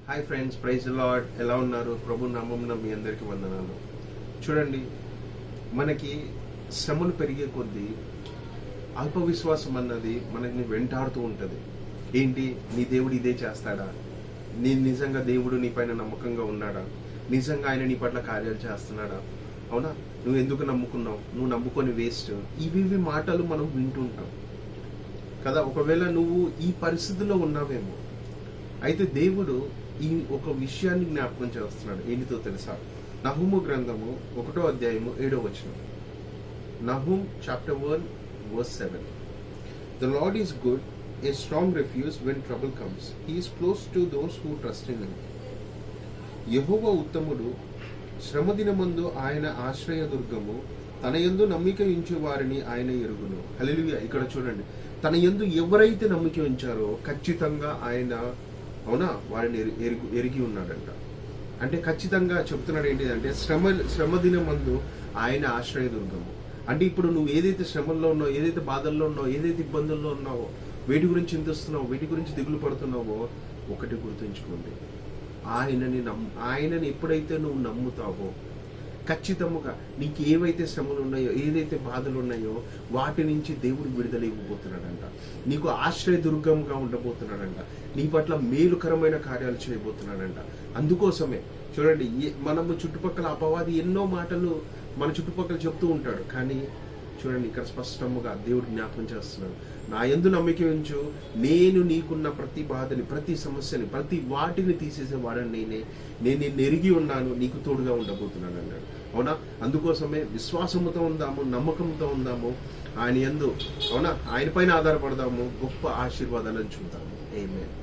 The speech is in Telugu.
Hi friends, praise the lord. ఎలా ఉన్నారు? ప్రభు నామమున మీ అందరికీ వందనాలు. చూడండి, మనకి శ్రమలు పెరిగే కొద్దీ అల్ప విశ్వాసం అన్నది మనల్ని వెంటాడుతూ ఉంటుంది. ఏంటి, నీ దేవుడు ఇదే చేస్తాడా? నిజంగా దేవుడు నీ పైన నమ్మకంగా ఉన్నాడా? నిజంగా ఆయన నీ పట్ల కార్యాలు చేస్తున్నాడా? అవునా, నువ్వు ఎందుకు నమ్ముకున్నావు? నువ్వు నమ్ముకొని వేస్ట్. ఇవి మాటలు మనం వింటుంటాం కదా. ఒకవేళ నువ్వు ఈ పరిస్థితిలో ఉన్నావేమో, అయితే దేవుడు ఈ ఒక విషయాన్ని జ్ఞాపకం చేస్తున్నాడు. ఏంటితో తెలుసా? నహూము గ్రంథము 1వ అధ్యాయము 7వ వచనం. Nahum chapter 1 verse 7. The Lord is good, a strong refuge when trouble comes. He is close to those who trust in him. యెహోవా ఉత్తముడు, శ్రమదినమందు ఆయన ఆశ్రయదుర్గము, తన యందు నమ్మిక ఉంచే వారిని ఆయన ఎరుగును. హల్లెలూయా. ఇక్కడ చూడండి, తన యందు ఎవరైతే నమ్మిక ఉంచారో ఖచ్చితంగా ఆయన, అవునా, వారిని ఎరిగి ఉన్నాడంట. అంటే ఖచ్చితంగా చెప్తున్నాడు ఏంటిదంటే, శ్రమదినమందు ఆయన ఆశ్రయదుర్గము. అంటే ఇప్పుడు నువ్వు ఏదైతే శ్రమల్లో ఉన్నావు, ఏదైతే బాధల్లో ఉన్నావు, ఏదైతే ఇబ్బందుల్లో ఉన్నావో, వేటి గురించి చింతిస్తున్నావు, వేటి గురించి దిగులు పడుతున్నావో, ఒకటి గుర్తుంచుకోండి, ఆయనని ఎప్పుడైతే నువ్వు నమ్ముతావో ఖచ్చితంగా నీకు ఏవైతే శ్రమలు ఉన్నాయో, ఏదైతే బాధలు ఉన్నాయో, వాటి నుంచి దేవుడు విడుదల ఇవ్వబోతున్నాడంట. నీకు ఆశ్రయదుర్గంగా ఉండబోతున్నాడంట. నీ పట్ల మేలుకరమైన కార్యాలు చేయబోతున్నాడంట. అందుకోసమే చూడండి, మనము చుట్టుపక్కల అపవాది ఎన్నో మాటలు మన చుట్టుపక్కల చెప్తూ ఉంటాడు. కానీ చూడండి, ఇక్కడ స్పష్టముగా దేవుడు జ్ఞాపకం చేస్తున్నాడు, నా యందు నమ్మిక ఉంచు, నేను నీకున్న ప్రతి బాధని, ప్రతి సమస్యని, ప్రతి వాటిని తీసేసే వాడని నేను ఎరిగి ఉన్నాను, నీకు తోడుగా ఉండబోతున్నాను అన్నాడు. అవునా, అందుకోసమే విశ్వాసముతో ఉందాము, నమ్మకంతో ఉందాము, ఆయన యందు, అవునా, ఆయన పైన ఆధారపడదాము, గొప్ప ఆశీర్వాదాలను చూద్దాము. ఆమేన్.